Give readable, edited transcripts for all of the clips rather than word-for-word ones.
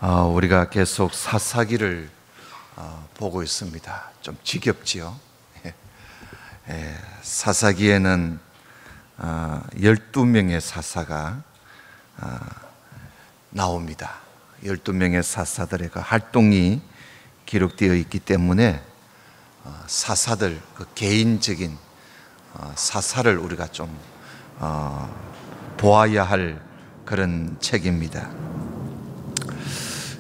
우리가 계속 사사기를 보고 있습니다. 좀 지겹지요? 사사기에는 12명의 사사가 나옵니다. 12명의 사사들의 그 활동이 기록되어 있기 때문에 사사들, 그 개인적인 사사를 우리가 좀 보아야 할 그런 책입니다.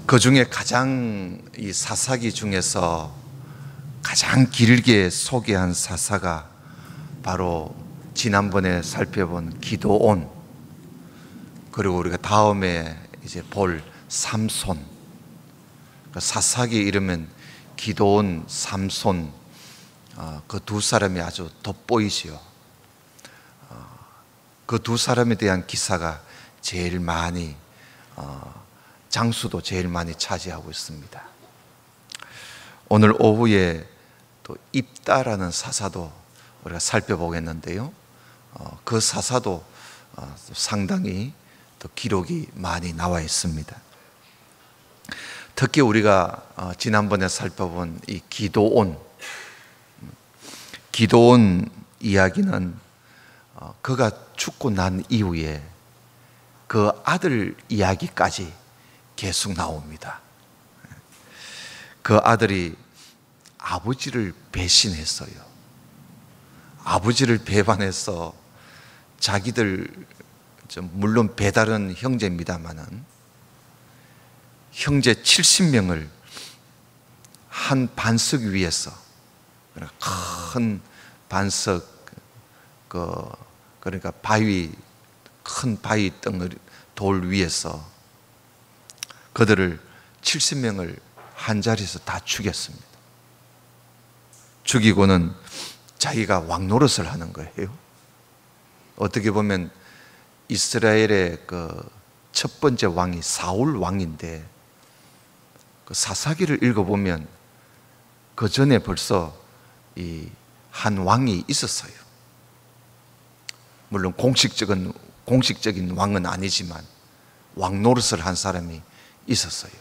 그 중에 가장 이 사사기 중에서 가장 길게 소개한 사사가 바로 지난번에 살펴본 기드온, 그리고 우리가 다음에 이제 볼 삼손. 사사기 이러면 기드온, 삼손, 그 두 사람이 아주 돋보이지요. 그 두 사람에 대한 기사가 제일 많이 장수도 제일 많이 차지하고 있습니다. 오늘 오후에 또 입다라는 사사도 우리가 살펴보겠는데요. 그 사사도 상당히 또 기록이 많이 나와 있습니다. 특히 우리가 지난번에 살펴본 이 기드온 이야기는 그가 죽고 난 이후에 그 아들 이야기까지 계속 나옵니다. 그 아들이 아버지를 배신했어요. 아버지를 배반해서 자기들, 물론 배다른 형제입니다마는 형제 70명을 한 반석 위에서, 큰 반석, 그러니까 바위, 큰 바위 덩어리 돌 위에서 그들을 70명을 한 자리에서 다 죽였습니다. 죽이고는 자기가 왕 노릇을 하는 거예요. 어떻게 보면 이스라엘의 그 첫 번째 왕이 사울 왕인데, 그 사사기를 읽어보면 그 전에 벌써 이 한 왕이 있었어요. 물론 공식적인 왕은 아니지만 왕 노릇을 한 사람이 있었어요.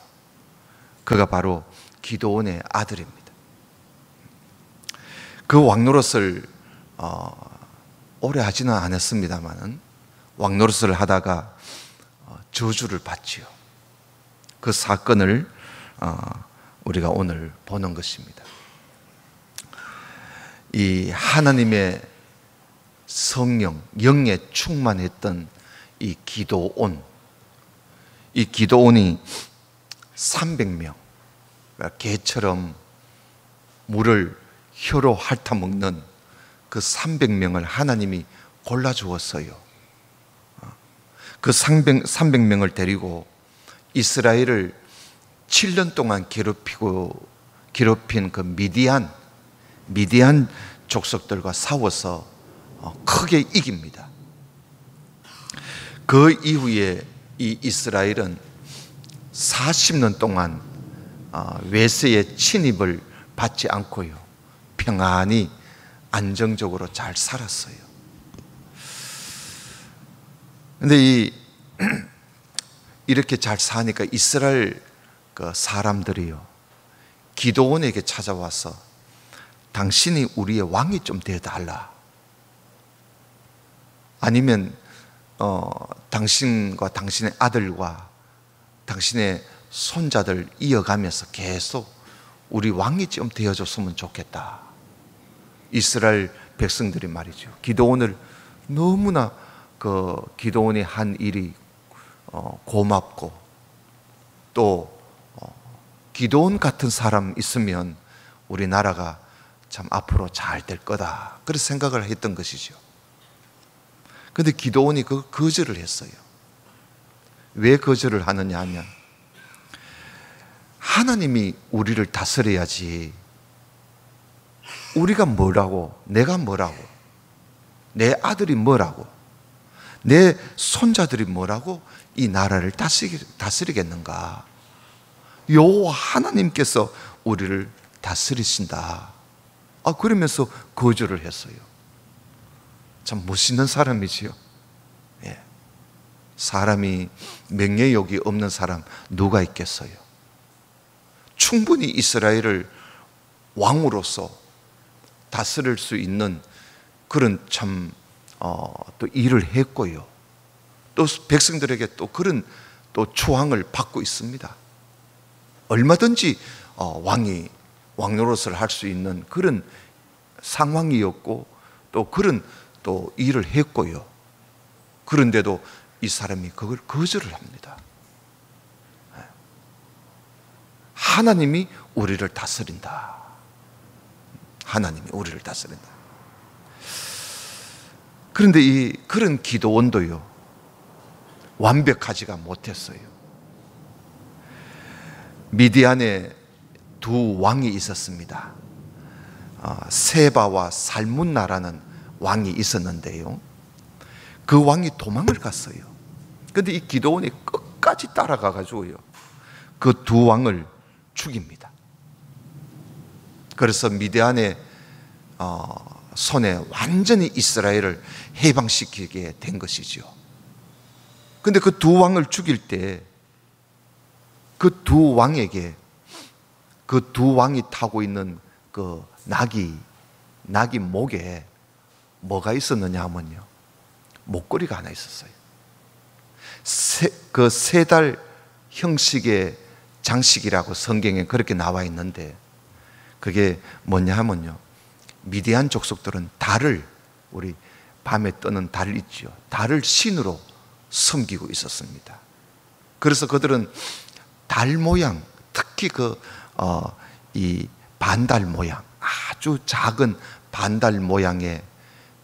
그가 바로 기드온의 아들입니다. 그 왕 노릇을 오래 하지는 않았습니다만 왕 노릇을 하다가 저주를 받지요. 그 사건을 우리가 오늘 보는 것입니다. 이 하나님의 성령, 영에 충만했던 이 기드온이 300명, 그러니까 개처럼 물을 혀로 핥아먹는 그 300명을 하나님이 골라주었어요. 그 300명을 데리고 이스라엘을 7년 동안 괴롭힌 그 미디안 족속들과 싸워서 크게 이깁니다. 그 이후에 이 이스라엘은 40년 동안 외세의 침입을 받지 않고요, 평안히 안정적으로 잘 살았어요. 근데 이렇게 잘 사니까 이스라엘 그 사람들이요, 기드온에게 찾아와서 당신이 우리의 왕이 좀 되어달라, 아니면 당신과 당신의 아들과 당신의 손자들 이어가면서 계속 우리 왕이 좀 되어줬으면 좋겠다. 이스라엘 백성들이 말이죠, 기드온을 너무나 그 기드온이 한 일이 고맙고, 또 기드온 같은 사람 있으면 우리나라가 참 앞으로 잘 될 거다, 그렇게 생각을 했던 것이죠. 그런데 기드온이 그 거절을 했어요. 왜 거절을 하느냐 하면, 하나님이 우리를 다스려야지 우리가 뭐라고, 내가 뭐라고, 내 아들이 뭐라고, 내 손자들이 뭐라고 이 나라를 다스리겠는가. 여호와 하나님께서 우리를 다스리신다. 그러면서 거절을 했어요. 참 멋있는 사람이지요. 예. 사람이 명예욕이 없는 사람 누가 있겠어요? 충분히 이스라엘을 왕으로서 다스릴 수 있는 그런 또 일을 했고요. 또 백성들에게 또 그런 또 초항을 받고 있습니다. 얼마든지 왕 노릇을 할 수 있는 그런 상황이었고 또 그런 또 일을 했고요. 그런데도 이 사람이 그걸 거절을 합니다. 하나님이 우리를 다스린다. 하나님이 우리를 다스린다. 그런데 그런 기도원도요, 완벽하지가 못했어요. 미디안에 두 왕이 있었습니다. 세바와 살문나라는 왕이 있었는데요, 그 왕이 도망을 갔어요. 그런데 이 기도원이 끝까지 따라가 가지고요, 그 두 왕을 죽입니다. 그래서 미디안의 손에 완전히 이스라엘을 해방시키게 된 것이죠. 그런데 그 두 왕을 죽일 때 그 두 왕에게 그 두 왕이 타고 있는 그 낙이 목에 뭐가 있었느냐 하면요, 목걸이가 하나 있었어요. 그 세 달 형식의 장식이라고 성경에 그렇게 나와 있는데, 그게 뭐냐 하면요, 미디안 족속들은 달을, 우리 밤에 뜨는 달 있죠, 달을 신으로 섬기고 있었습니다. 그래서 그들은 달 모양, 특히 이 반달 모양, 아주 작은 반달 모양의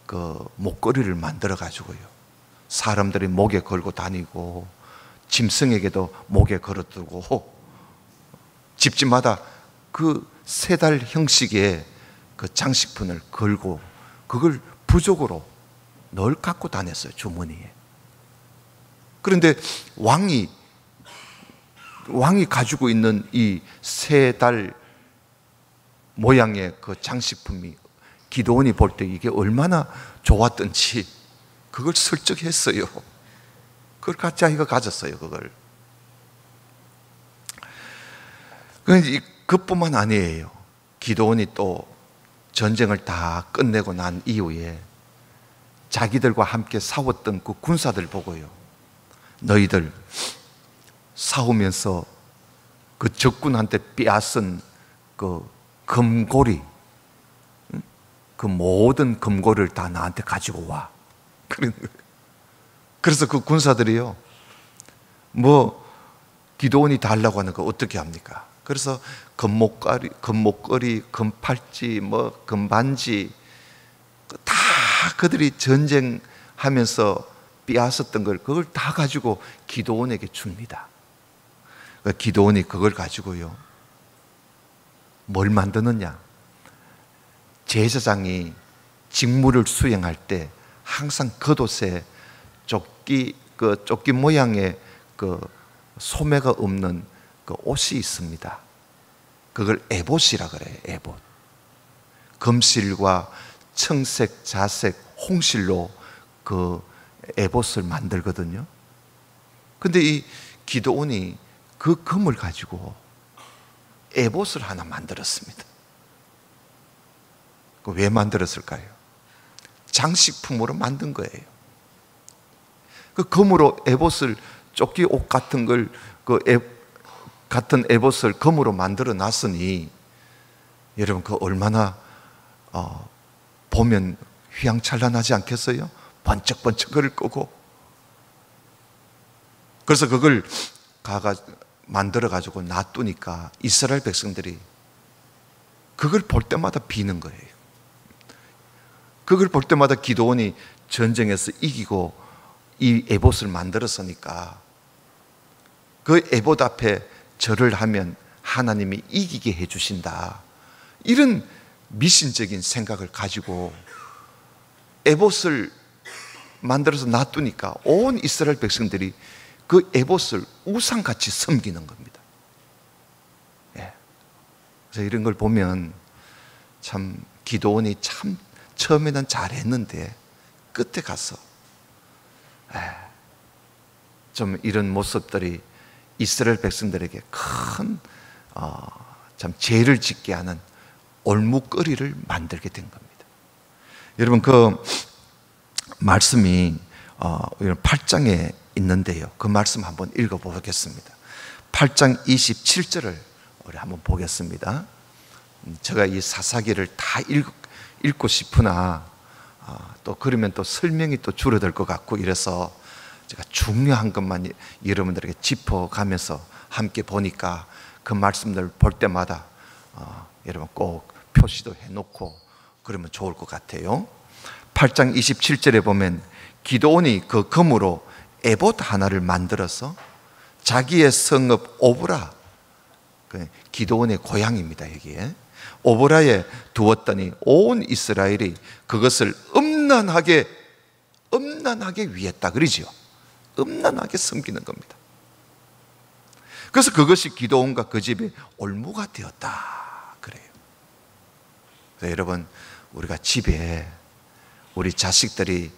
그 목걸이를 만들어 가지고요, 사람들이 목에 걸고 다니고 짐승에게도 목에 걸어두고 집집마다 그 세 달 형식의 그 장식품을 걸고 그걸 부족으로 늘 갖고 다녔어요, 주머니에. 그런데 왕이 가지고 있는 이 세 달 모양의 그 장식품이 기도원이 볼 때 이게 얼마나 좋았던지 그걸 설득했어요. 그걸 자기가 가졌어요, 그걸. 그뿐만 아니에요. 기도원이 또 전쟁을 다 끝내고 난 이후에 자기들과 함께 싸웠던 그 군사들 보고요, 너희들 싸우면서 그 적군한테 빼앗은 그 금고리, 그 모든 금고리를 다 나한테 가지고 와. 그래서 그 군사들이요, 기도원이 달라고 하는 거 어떻게 합니까? 그래서 금목걸이, 금팔찌, 금반지, 다 그들이 전쟁하면서 빼앗았던 걸, 그걸 다 가지고 기도원에게 줍니다. 기도원이 그걸 가지고요, 뭘 만드느냐? 제사장이 직무를 수행할 때 항상 겉옷에 조끼 모양의 그 소매가 없는 그 옷이 있습니다. 그걸 에봇이라 그래요, 에봇. 금실과 청색, 자색, 홍실로 그 에봇을 만들거든요. 근데 이 기도원이 그 금을 가지고 에봇을 하나 만들었습니다. 왜 만들었을까요? 장식품으로 만든 거예요. 그 금으로 에봇을, 조끼 옷 같은 걸, 같은 에봇을 금으로 만들어 놨으니 여러분, 그 얼마나 보면 휘황찬란하지 않겠어요? 번쩍번쩍거릴 거고. 그래서 그걸 만들어 가지고 놔두니까 이스라엘 백성들이 그걸 볼 때마다 비는 거예요. 그걸 볼 때마다 기도원이 전쟁에서 이기고 이 에봇을 만들었으니까 그 에봇 앞에 절을 하면 하나님이 이기게 해주신다, 이런 미신적인 생각을 가지고 에봇을 만들어서 놔두니까 온 이스라엘 백성들이 그 에봇을 우상같이 섬기는 겁니다. 그래서 이런 걸 보면 참 기도원이 참 처음에는 잘했는데 끝에 가서 좀 이런 모습들이 이스라엘 백성들에게 큰 참 죄를 짓게 하는 올무거리를 만들게 된 겁니다. 여러분, 그 말씀이 8장에 있는데요, 그 말씀 한번 읽어보겠습니다. 8장 27절을 우리 한번 보겠습니다. 제가 이 사사기를 다 읽고 싶으나 또 그러면 또 설명이 또 줄어들 것 같고 이래서 제가 중요한 것만 여러분들에게 짚어가면서 함께 보니까 그 말씀들 볼 때마다 여러분 꼭 표시도 해놓고 그러면 좋을 것 같아요. 8장 27절에 보면 기드온이 그 금으로 에봇 하나를 만들어서 자기의 성읍 오브라, 기드온의 고향입니다. 여기에 오브라에 두었더니 온 이스라엘이 그것을 음란하게 위했다 그러지요. 음란하게 섬기는 겁니다. 그래서 그것이 기드온과 그 집의 올무가 되었다 그래요. 그래서 여러분, 우리가 집에 우리 자식들이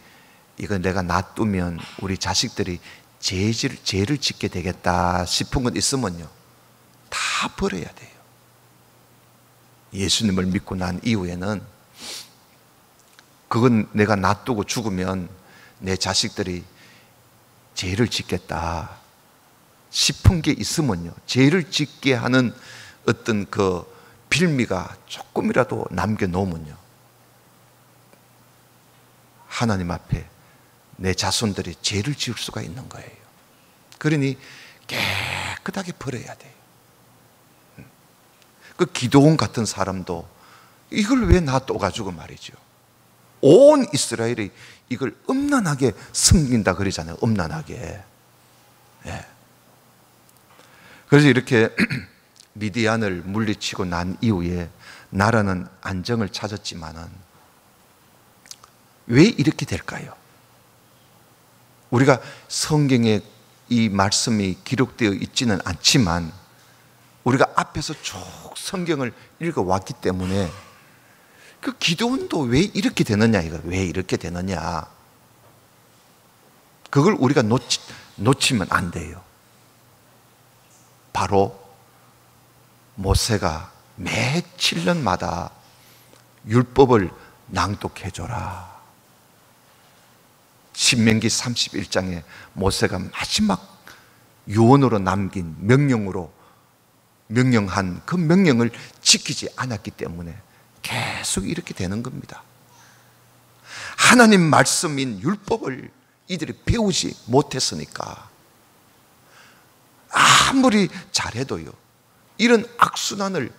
이거 내가 놔두면 우리 자식들이 죄를 짓게 되겠다 싶은 것 있으면요, 다 버려야 돼요. 예수님을 믿고 난 이후에는 그건 내가 놔두고 죽으면 내 자식들이 죄를 짓겠다 싶은 게 있으면요, 죄를 짓게 하는 어떤 그 빌미가 조금이라도 남겨놓으면요, 하나님 앞에 내 자손들이 죄를 지을 수가 있는 거예요. 그러니 깨끗하게 버려야 돼요. 그 기드온 같은 사람도 이걸 왜 놔둬가지고 말이죠, 온 이스라엘이 이걸 음란하게 섬긴다 그러잖아요. 음란하게. 예. 그래서 이렇게 미디안을 물리치고 난 이후에 나라는 안정을 찾았지만은 왜 이렇게 될까요? 우리가 성경에 이 말씀이 기록되어 있지는 않지만 우리가 앞에서 쭉 성경을 읽어왔기 때문에 그 기드온도 왜 이렇게 되느냐, 이거 왜 이렇게 되느냐, 그걸 우리가 놓치면 안 돼요. 바로 모세가 매 7년마다 율법을 낭독해줘라. 신명기 31장에 모세가 마지막 유언으로 남긴 명령한 그 명령을 지키지 않았기 때문에 계속 이렇게 되는 겁니다. 하나님 말씀인 율법을 이들이 배우지 못했으니까 아무리 잘해도요, 이런 악순환을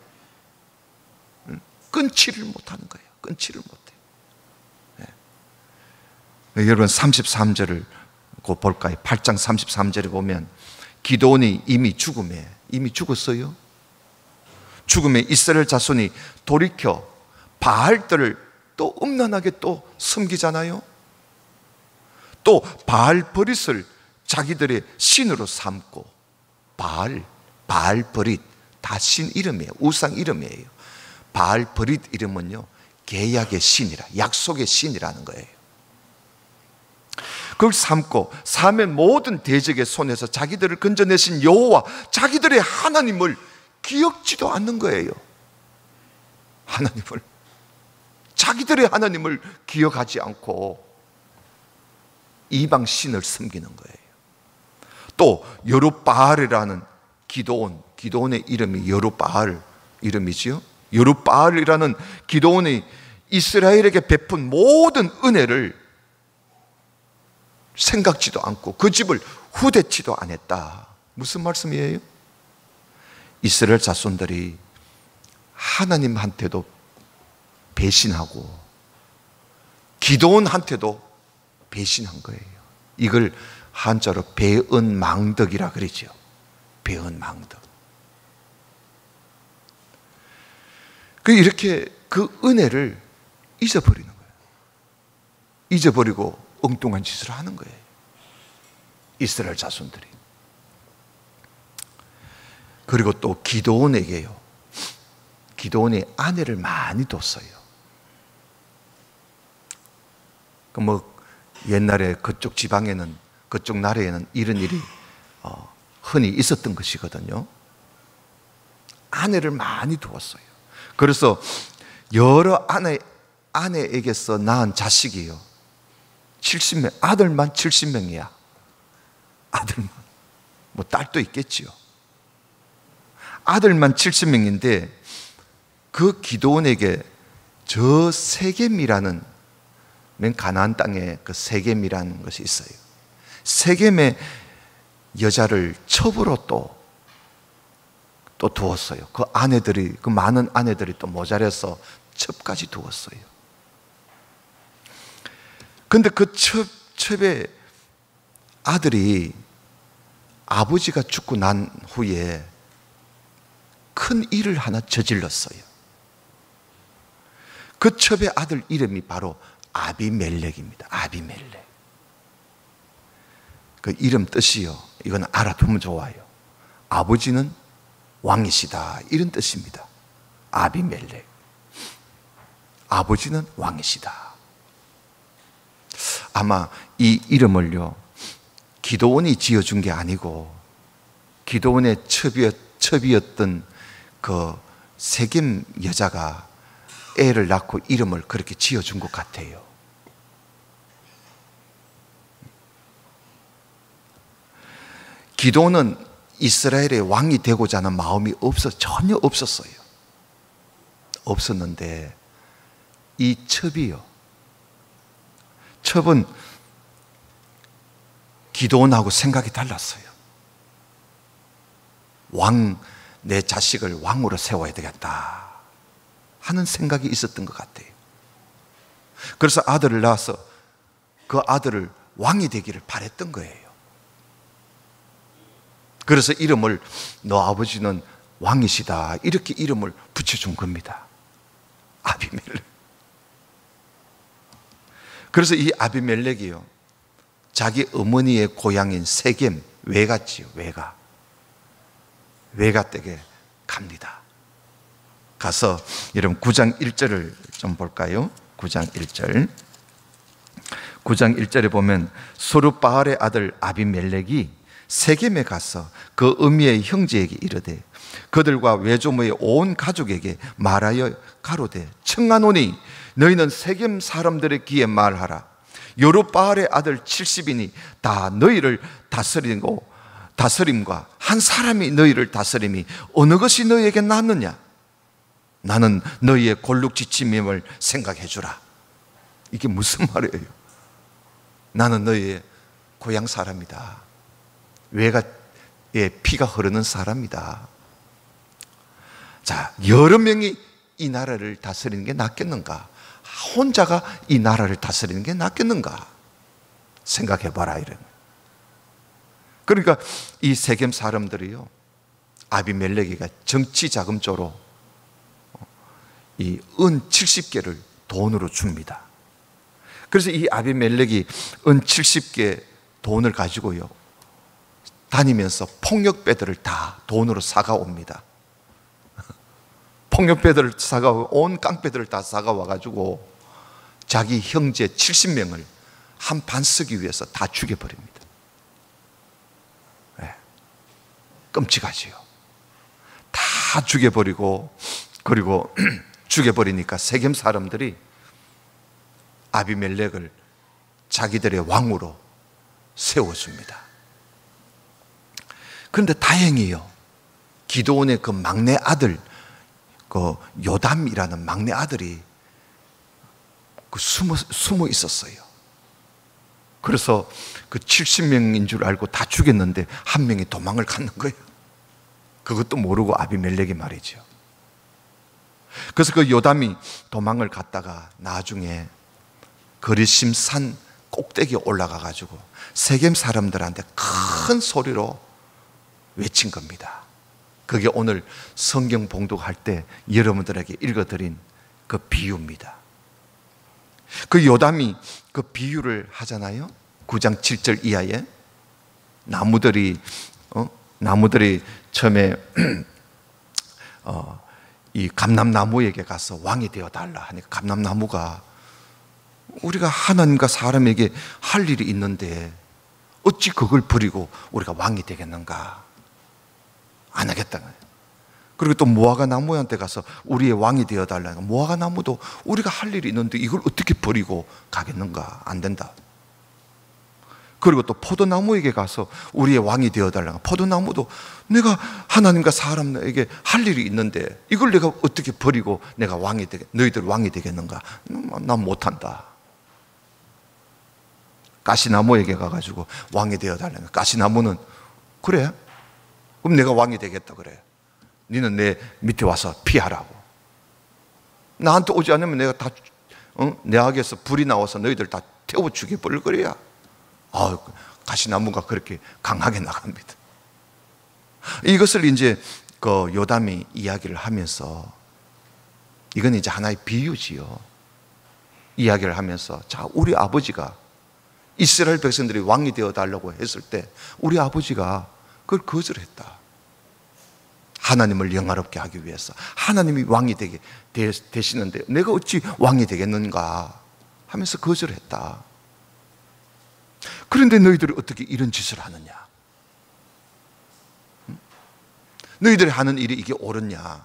끊지를 못하는 거예요. 끊지를 못해요. 네. 여러분 33절을 볼까요? 8장 33절에 보면 기드온이 이미 죽었어요. 죽음에 이스라엘 자손이 돌이켜 바알들을 또 음란하게 또 섬기잖아요. 또 바알버릿을 자기들의 신으로 삼고, 바알버릿 다 신 이름이에요. 우상 이름이에요. 바알버릿 이름은요, 계약의 신이라, 약속의 신이라는 거예요. 그걸 삼고 삶의 모든 대적의 손에서 자기들을 건져내신 여호와, 자기들의 하나님을 기억지도 않는 거예요. 자기들의 하나님을 기억하지 않고 이방 신을 섬기는 거예요. 또 여룻바알이라는 기드온의 이름이 여룻바알 이름이지요. 여룻바알이라는 기드온이 이스라엘에게 베푼 모든 은혜를 생각지도 않고 그 집을 후대치도 안 했다. 무슨 말씀이에요? 이스라엘 자손들이 하나님한테도 배신하고 기드온한테도 배신한 거예요. 이걸 한자로 배은망덕이라 그러죠. 배은망덕. 이렇게 그 은혜를 잊어버리는 거예요. 잊어버리고 엉뚱한 짓을 하는 거예요. 이스라엘 자손들이. 그리고 또 기드온에게요, 기드온이 아내를 많이 뒀어요. 옛날에 그쪽 지방에는 그쪽 나라에는 이런 일이 흔히 있었던 것이거든요. 아내를 많이 두었어요. 그래서 여러 아내에게서 낳은 자식이요 70명, 아들만 70명이야. 아들만. 뭐 딸도 있겠지요. 아들만 70명인데 그 기드온에게 저 세겜이라는, 맨 가나안 땅에 그 세겜이라는 것이 있어요. 세겜의 여자를 첩으로 또 두었어요. 그 아내들이, 그 많은 아내들이 또 모자라서 첩까지 두었어요. 근데 그 첩의 아들이 아버지가 죽고 난 후에 큰 일을 하나 저질렀어요. 그 첩의 아들 이름이 바로 아비멜렉입니다. 아비멜렉. 그 이름 뜻이요, 이건 알아두면 좋아요. 아버지는 왕이시다, 이런 뜻입니다. 아비멜렉. 아버지는 왕이시다. 아마 이 이름을요 기드온이 지어준 게 아니고 기드온의 첩이었던 그 세겜 여자가 애를 낳고 이름을 그렇게 지어준 것 같아요. 기드온은 이스라엘의 왕이 되고자 하는 마음이 전혀 없었어요. 없었는데 이 첩이요, 첩은 기드온하고 생각이 달랐어요. 내 자식을 왕으로 세워야 되겠다 하는 생각이 있었던 것 같아요. 그래서 아들을 낳아서 그 아들을 왕이 되기를 바랬던 거예요. 그래서 이름을 너 아버지는 왕이시다, 이렇게 이름을 붙여준 겁니다. 아비멜렉. 그래서 이 아비멜렉이요 자기 어머니의 고향인 세겜, 외가지요, 외가 댁에 갑니다. 가서 여러분 9장 1절을 좀 볼까요? 9장 1절. 9장 1절에 보면 스룹바알의 아들 아비멜렉이 세겜에 가서 그 어미의 형제에게 이르되 그들과 외조모의 온 가족에게 말하여 가로되 청하노니 너희는 세겜 사람들의 귀에 말하라. 여룹바알의 아들 70인이 다 너희를 다스림과 한 사람이 너희를 다스림이 어느 것이 너희에게 낫느냐? 나는 너희의 골룩지침임을 생각해 주라. 이게 무슨 말이에요? 나는 너희의 고향 사람이다. 외가의 피가 흐르는 사람이다. 자, 여러 명이 이 나라를 다스리는 게 낫겠는가? 혼자가 이 나라를 다스리는 게 낫겠는가? 생각해 봐라, 이런. 그러니까 이 세겜 사람들이요 아비멜렉이가 정치 자금조로 이 은 70개를 돈으로 줍니다. 그래서 이 아비멜렉이 은 70개 돈을 가지고요 다니면서 폭력배들을 다 돈으로 사가 옵니다. 폭력배들을 사가고 온 깡패들을 다 사가와 가지고 자기 형제 70명을 한 판 쓰기 위해서 다 죽여버립니다. 네. 끔찍하지요. 다 죽여버리고, 그리고 죽여버리니까 세겜 사람들이 아비멜렉을 자기들의 왕으로 세워줍니다. 그런데 다행히요 기드온의 그 막내 아들, 그 요담이라는 막내 아들이 숨어 있었어요. 그래서 그 70명인 줄 알고 다 죽였는데 한 명이 도망을 갔는 거예요. 그것도 모르고 아비멜렉이 말이죠. 그래서 그 요담이 도망을 갔다가 나중에 거리심 산 꼭대기에 올라가 가지고 세겜 사람들한테 큰 소리로 외친 겁니다. 그게 오늘 성경 봉독할 때 여러분들에게 읽어드린 그 비유입니다. 그 요담이 그 비유를 하잖아요. 9장 7절 이하에 나무들이 처음에 이 감람나무에게 가서 왕이 되어 달라 하니까 감람나무가 우리가 하나님과 사람에게 할 일이 있는데 어찌 그걸 버리고 우리가 왕이 되겠는가? 안 하겠다는 거예요. 그리고 또 무화과 나무한테 가서 우리의 왕이 되어달라는, 무화과 나무도 우리가 할 일이 있는데 이걸 어떻게 버리고 가겠는가? 안 된다. 그리고 또 포도나무에게 가서 우리의 왕이 되어달라는, 포도나무도 내가 하나님과 사람에게 할 일이 있는데 이걸 내가 어떻게 버리고 내가 왕이 되게, 너희들 왕이 되겠는가? 난 못한다. 가시나무에게 가가지고 왕이 되어달라는, 가시나무는 그래? 그럼 내가 왕이 되겠다 그래. 너는 내 밑에 와서 피하라고. 나한테 오지 않으면 내가 다 내 악에서 불이 나와서 너희들 다 태워 죽여버릴 거야. 가시나무가 그렇게 강하게 나갑니다. 이것을 이제 그 요담이 이야기를 하면서, 이건 이제 하나의 비유지요. 이야기를 하면서, 자, 우리 아버지가 이스라엘 백성들이 왕이 되어 달라고 했을 때 우리 아버지가 그걸 거절했다. 하나님을 영화롭게 하기 위해서 하나님이 왕이 되시는데 내가 어찌 왕이 되겠는가 하면서 거절했다. 그런데 너희들이 어떻게 이런 짓을 하느냐? 너희들이 하는 일이 이게 옳으냐?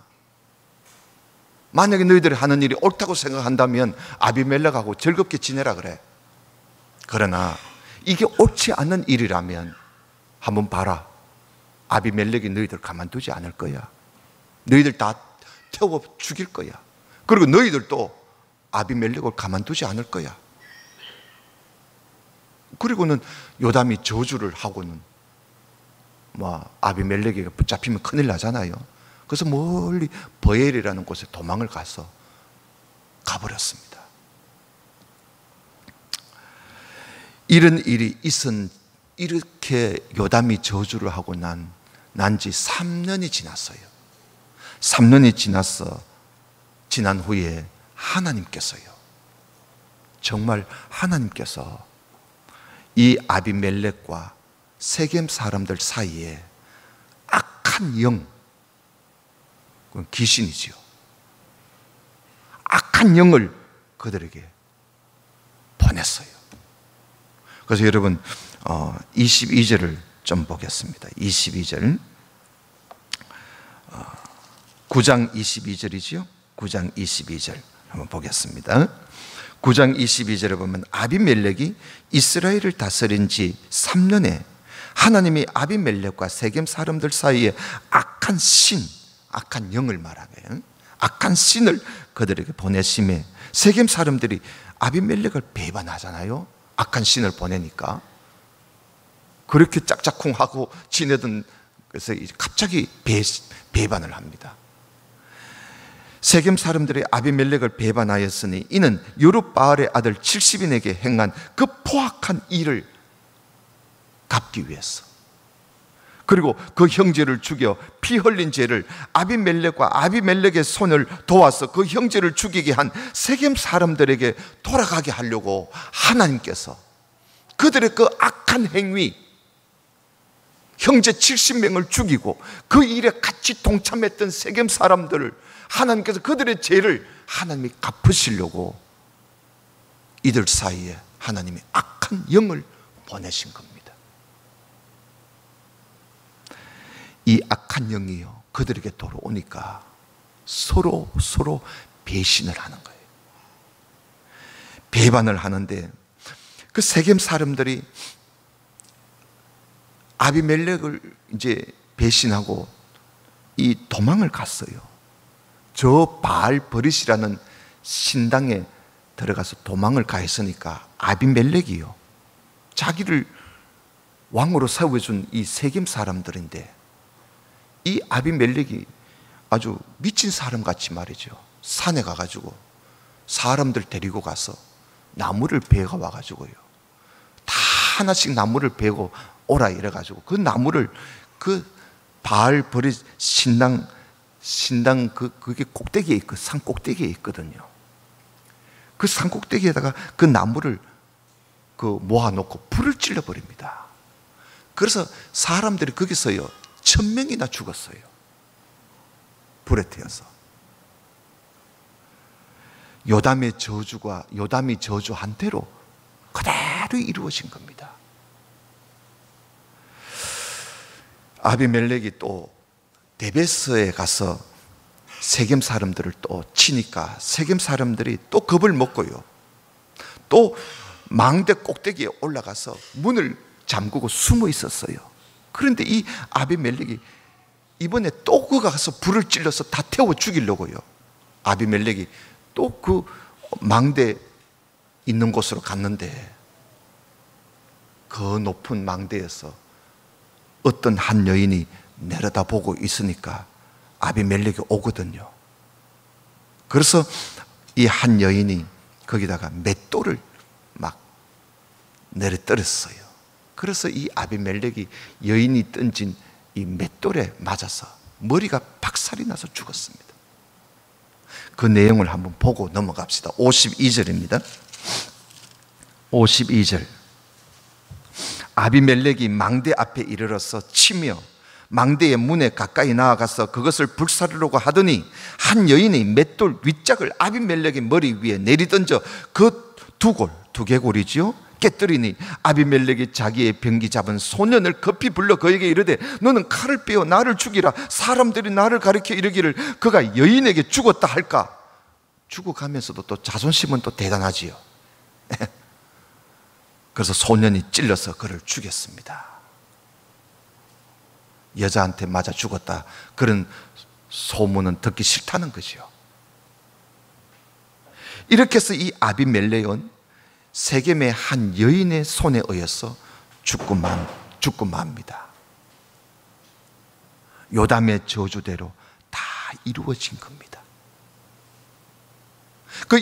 만약에 너희들이 하는 일이 옳다고 생각한다면 아비멜렉하고 즐겁게 지내라 그래. 그러나 이게 옳지 않는 일이라면 한번 봐라. 아비멜렉이 너희들 가만두지 않을 거야. 너희들 다 태워 죽일 거야. 그리고 너희들도 아비멜렉을 가만두지 않을 거야. 그리고는 요담이 저주를 하고는 아비멜렉에게 붙잡히면 큰일 나잖아요. 그래서 멀리 버엘이라는 곳에 도망을 가서 가버렸습니다. 이런 일이 이렇게 요담이 저주를 하고 난 지 3년이 지났어요. 3년이 지난 후에 하나님께서요, 정말 하나님께서 이 아비멜렉과 세겜 사람들 사이에 악한 영, 그건 귀신이지요. 악한 영을 그들에게 보냈어요. 그래서 여러분 22절을 좀 보겠습니다. 22절, 9장 22절이지요. 9장 22절 한번 보겠습니다. 9장 22절에 보면 아비멜렉이 이스라엘을 다스린 지 3년에 하나님이 아비멜렉과 세겜 사람들 사이에 악한 영을 말하게요. 악한 신을 그들에게 보내심에 세겜 사람들이 아비멜렉을 배반하잖아요. 악한 신을 보내니까. 그렇게 짝짝꿍하고 지내던, 그래서 갑자기 배반을 합니다. 세겜 사람들이 아비멜렉을 배반하였으니 이는 여룹바알의 아들 70인에게 행한 그 포악한 일을 갚기 위해서, 그리고 그 형제를 죽여 피 흘린 죄를 아비멜렉과 아비멜렉의 손을 도와서 그 형제를 죽이게 한 세겜 사람들에게 돌아가게 하려고 하나님께서 그들의 그 악한 행위, 형제 70명을 죽이고 그 일에 같이 동참했던 세겜 사람들을 하나님께서 그들의 죄를 하나님이 갚으시려고 이들 사이에 하나님이 악한 영을 보내신 겁니다. 이 악한 영이요, 그들에게 돌아오니까 서로 배신을 하는 거예요. 배반을 하는데 그 세겜 사람들이 아비멜렉을 이제 배신하고 이 도망을 갔어요. 저 바알버릿이라는 신당에 들어가서 도망을 가 있으니까 아비멜렉이요, 자기를 왕으로 세워준 이 세겜 사람들인데 이 아비멜렉이 아주 미친 사람 같이 말이죠, 산에 가가지고 사람들 데리고 가서 나무를 베어 와가지고요, 다 하나씩 나무를 베고 오라 이래가지고 그 나무를 그 바알버릿 신당 그게 꼭대기에 있고 산 꼭대기에 있거든요. 그 산 꼭대기에다가 그 나무를 모아놓고 불을 질러 버립니다. 그래서 사람들이 거기서요 1000명이나 죽었어요. 불에 태워서. 요담이 저주한 대로 그대로 이루어진 겁니다. 아비멜렉이 또 데베스에 가서 세겜 사람들을 또 치니까 세겜 사람들이 또 겁을 먹고요, 또 망대 꼭대기에 올라가서 문을 잠그고 숨어 있었어요. 그런데 이 아비멜렉이 이번에 또 그 가서 불을 찔러서 다 태워 죽이려고요. 아비멜렉이 또 그 망대 있는 곳으로 갔는데 그 높은 망대에서 어떤 한 여인이 내려다보고 있으니까 아비멜렉이 오거든요. 그래서 이 한 여인이 거기다가 맷돌을 막 내려떨었어요. 그래서 이 아비멜렉이 여인이 던진 이 맷돌에 맞아서 머리가 박살이 나서 죽었습니다. 그 내용을 한번 보고 넘어갑시다. 52절입니다. 52절. 아비멜렉이 망대 앞에 이르러서 치며 망대의 문에 가까이 나아가서 그것을 불사르려고 하더니 한 여인이 맷돌 윗짝을 아비멜렉의 머리 위에 내리던져 그 두개골이지요, 깨뜨리니 아비멜렉이 자기의 병기 잡은 소년을 급히 불러 그에게 이르되 너는 칼을 빼어 나를 죽이라. 사람들이 나를 가리켜 이르기를 그가 여인에게 죽었다 할까. 죽어가면서도 또 자존심은 또 대단하지요. 그래서 소년이 찔러서 그를 죽였습니다. 여자한테 맞아 죽었다, 그런 소문은 듣기 싫다는 거죠. 이렇게 해서 이 아비멜렉은 세겜의 한 여인의 손에 의해서 죽고 맙니다. 요담의 저주대로 다 이루어진 겁니다.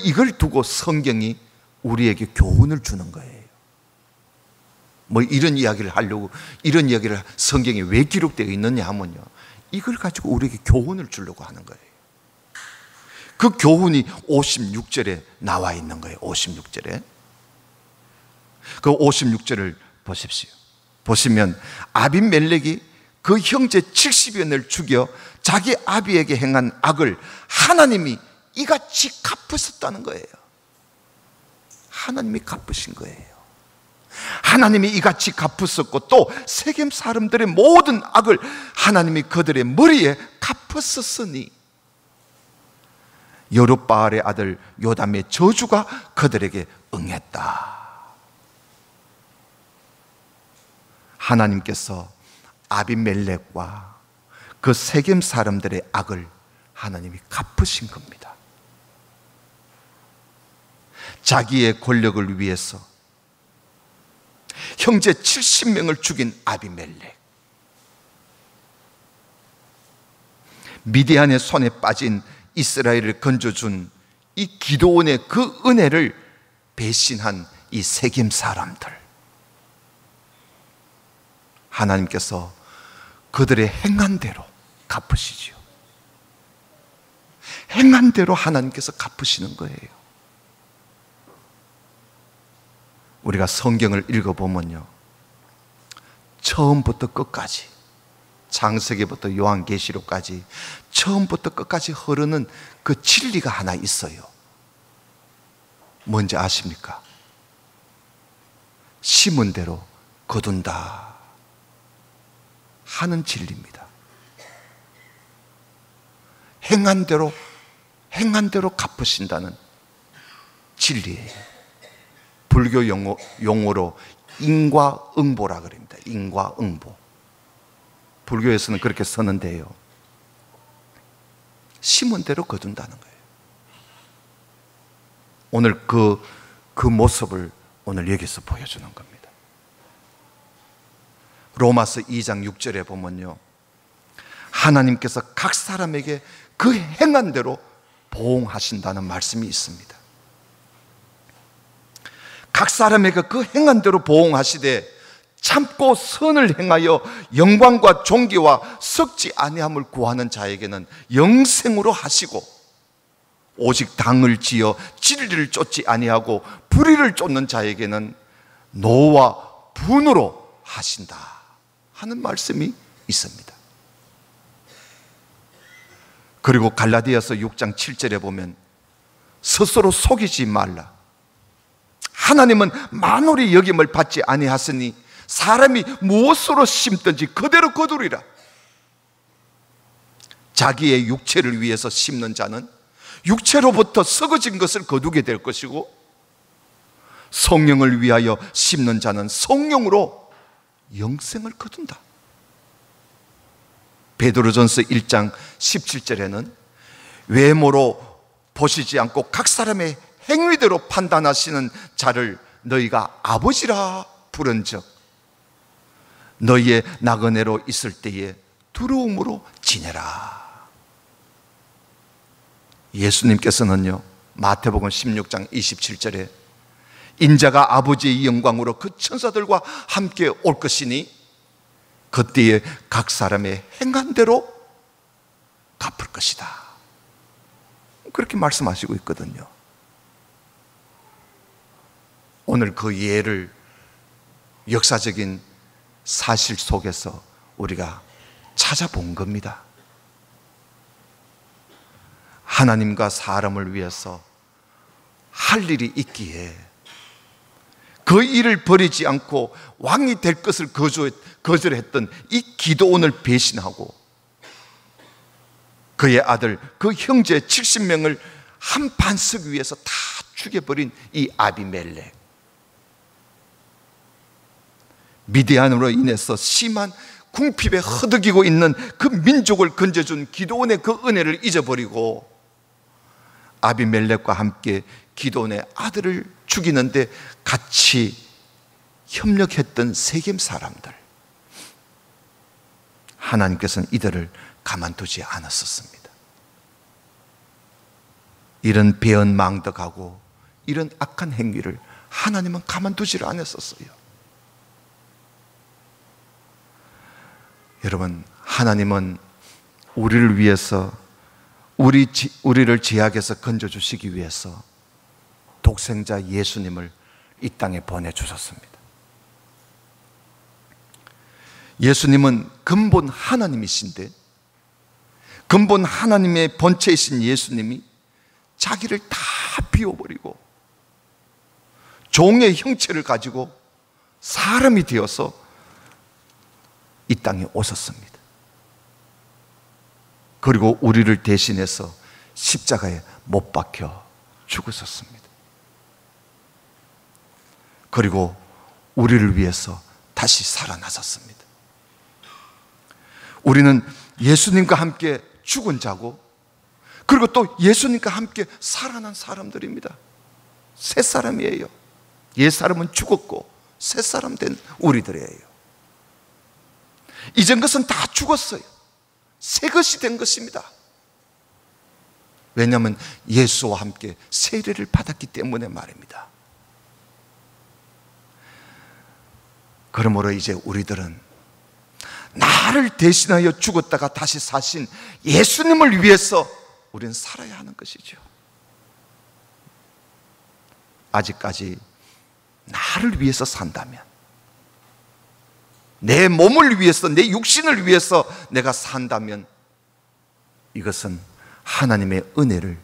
이걸 두고 성경이 우리에게 교훈을 주는 거예요. 뭐 이런 이야기를 하려고, 이런 이야기를 성경에 왜 기록되어 있느냐 하면요, 이걸 가지고 우리에게 교훈을 주려고 하는 거예요. 그 교훈이 56절에 나와 있는 거예요. 56절에. 그 56절을 보십시오. 보시면 아비멜렉이 그 형제 70여인을 죽여 자기 아비에게 행한 악을 하나님이 이같이 갚으셨다는 거예요. 하나님이 갚으신 거예요. 하나님이 이같이 갚으셨고 또 세겜 사람들의 모든 악을 하나님이 그들의 머리에 갚으셨으니 여룻바알의 아들 요담의 저주가 그들에게 응했다. 하나님께서 아비멜렉과 그 세겜 사람들의 악을 하나님이 갚으신 겁니다. 자기의 권력을 위해서 형제 70명을 죽인 아비멜렉, 미디안의 손에 빠진 이스라엘을 건져준 이 기드온의 그 은혜를 배신한 이 세겜 사람들, 하나님께서 그들의 행한 대로 갚으시죠. 행한 대로 하나님께서 갚으시는 거예요. 우리가 성경을 읽어보면요, 처음부터 끝까지, 창세기부터 요한계시록까지 처음부터 끝까지 흐르는 그 진리가 하나 있어요. 뭔지 아십니까? 심은 대로 거둔다 하는 진리입니다. 행한 대로 갚으신다는 진리예요. 불교 용어로 인과응보라 그럽니다. 인과응보. 불교에서는 그렇게 쓰는데요, 심은 대로 거둔다는 거예요. 오늘 그 모습을 오늘 여기서 보여주는 겁니다. 로마서 2장 6절에 보면요, 하나님께서 각 사람에게 그 행한 대로 보응하신다는 말씀이 있습니다. 각 사람에게 그 행한 대로 보응하시되 참고 선을 행하여 영광과 존귀와 썩지 아니함을 구하는 자에게는 영생으로 하시고 오직 당을 지어 진리를 쫓지 아니하고 불의를 쫓는 자에게는 노와 분으로 하신다 하는 말씀이 있습니다. 그리고 갈라디아서 6장 7절에 보면 스스로 속이지 말라. 하나님은 만홀히 여김을 받지 아니하시니 사람이 무엇으로 심든지 그대로 거두리라. 자기의 육체를 위해서 심는 자는 육체로부터 썩어진 것을 거두게 될 것이고, 성령을 위하여 심는 자는 성령으로 영생을 거둔다. 베드로전서 1장 17절에는 외모로 보시지 않고 각 사람의 행위대로 판단하시는 자를 너희가 아버지라 부른즉 너희의 나그네로 있을 때에 두려움으로 지내라. 예수님께서는요, 마태복음 16장 27절에 인자가 아버지의 영광으로 그 천사들과 함께 올 것이니 그때에 각 사람의 행한 대로 갚을 것이다, 그렇게 말씀하시고 있거든요. 오늘 그 예를 역사적인 사실 속에서 우리가 찾아본 겁니다. 하나님과 사람을 위해서 할 일이 있기에 그 일을 버리지 않고 왕이 될 것을 거절했던 이 기드온을 배신하고 그의 아들, 그 형제 70명을 한 반석 위에서 다 죽여버린 이 아비멜렉, 미디안으로 인해서 심한 궁핍에 허덕이고 있는 그 민족을 건져준 기드온의 그 은혜를 잊어버리고 아비멜렉과 함께 기드온의 아들을 죽이는데 같이 협력했던 세겜 사람들, 하나님께서는 이들을 가만두지 않았었습니다. 이런 배은망덕하고 이런 악한 행위를 하나님은 가만두지를 않았었어요. 여러분, 하나님은 우리를 위해서, 우리를 죄악에서 건져주시기 위해서 독생자 예수님을 이 땅에 보내주셨습니다. 예수님은 근본 하나님이신데, 근본 하나님의 본체이신 예수님이 자기를 다 비워버리고 종의 형체를 가지고 사람이 되어서 이 땅에 오셨습니다. 그리고 우리를 대신해서 십자가에 못 박혀 죽으셨습니다. 그리고 우리를 위해서 다시 살아나셨습니다. 우리는 예수님과 함께 죽은 자고, 그리고 또 예수님과 함께 살아난 사람들입니다. 새 사람이에요. 옛 사람은 죽었고 새 사람 된 우리들이에요. 이전 것은 다 죽었어요. 새 것이 된 것입니다. 왜냐하면 예수와 함께 세례를 받았기 때문에 말입니다. 그러므로 이제 우리들은 나를 대신하여 죽었다가 다시 사신 예수님을 위해서 우리는 살아야 하는 것이죠. 아직까지 나를 위해서 산다면, 내 몸을 위해서, 내 육신을 위해서 내가 산다면 이것은 하나님의 은혜를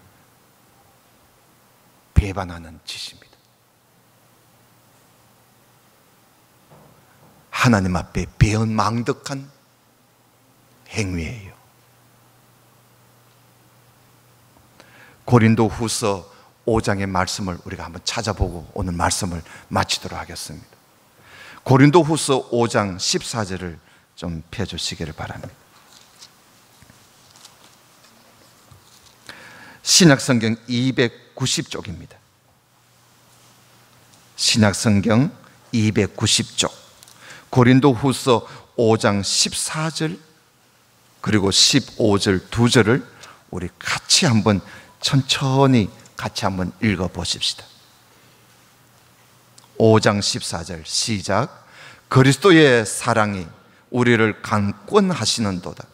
배반하는 짓입니다. 하나님 앞에 배은망덕한 행위예요. 고린도후서 5장의 말씀을 우리가 한번 찾아보고 오늘 말씀을 마치도록 하겠습니다. 고린도후서 5장 14절을 좀 펴주시기를 바랍니다. 신약성경 290쪽입니다. 신약성경 290쪽, 고린도후서 5장 14절 그리고 15절 두 절을 우리 같이 한번 천천히 같이 한번 읽어보십시다. 5장 14절 시작. 그리스도의 사랑이 우리를 강권하시는도다.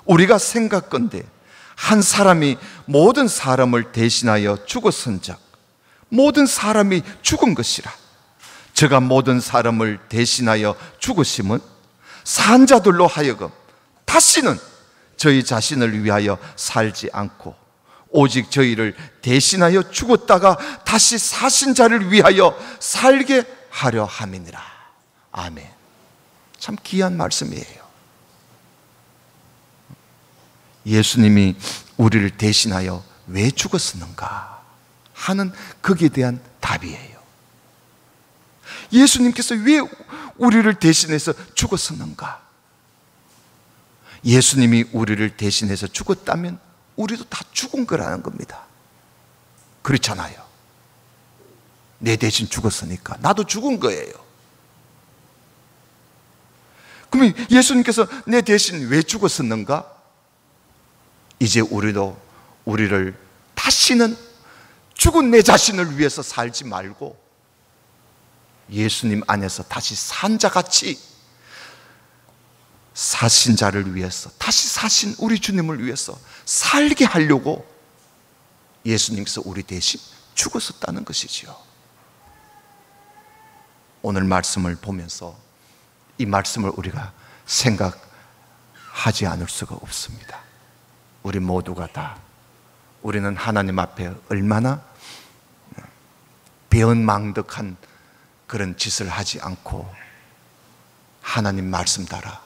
우리가 생각건대 한 사람이 모든 사람을 대신하여 죽었은즉 모든 사람이 죽은 것이라. 저가 모든 사람을 대신하여 죽으심은 산 자들로 하여금 다시는 저희 자신을 위하여 살지 않고 오직 저희를 대신하여 죽었다가 다시 사신 자를 위하여 살게 하려 함이니라. 아멘. 참 귀한 말씀이에요. 예수님이 우리를 대신하여 왜 죽었었는가 하는 거기에 대한 답이에요. 예수님께서 왜 우리를 대신해서 죽었었는가? 예수님이 우리를 대신해서 죽었다면 우리도 다 죽은 거라는 겁니다. 그렇잖아요. 내 대신 죽었으니까 나도 죽은 거예요. 그러면 예수님께서 내 대신 왜 죽었었는가? 이제 우리도 우리를 다시는 죽은 내 자신을 위해서 살지 말고 예수님 안에서 다시 산 자같이 사신 자를 위해서, 다시 사신 우리 주님을 위해서 살게 하려고 예수님께서 우리 대신 죽었었다는 것이지요. 오늘 말씀을 보면서 이 말씀을 우리가 생각하지 않을 수가 없습니다. 우리 모두가 다, 우리는 하나님 앞에 얼마나 배은망덕한 그런 짓을 하지 않고 하나님 말씀 따라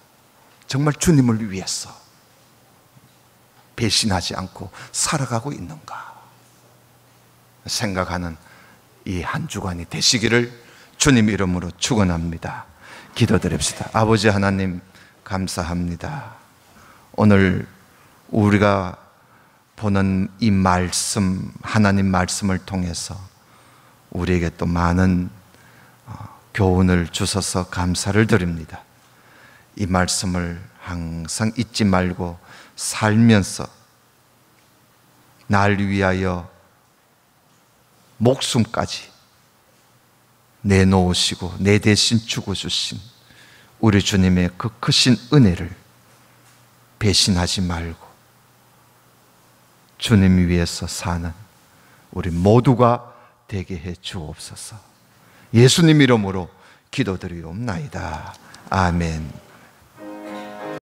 정말 주님을 위해서 배신하지 않고 살아가고 있는가 생각하는 이 한 주간이 되시기를 주님 이름으로 축원합니다. 기도드립시다. 아버지 하나님 감사합니다. 오늘 우리가 보는 이 말씀, 하나님 말씀을 통해서 우리에게 또 많은 교훈을 주셔서 감사를 드립니다. 이 말씀을 항상 잊지 말고 살면서 날 위하여 목숨까지 내놓으시고 내 대신 죽어주신 우리 주님의 그 크신 은혜를 배신하지 말고 주님 위해서 사는 우리 모두가 되게 해 주옵소서. 예수님 이름으로 기도드리옵나이다. 아멘.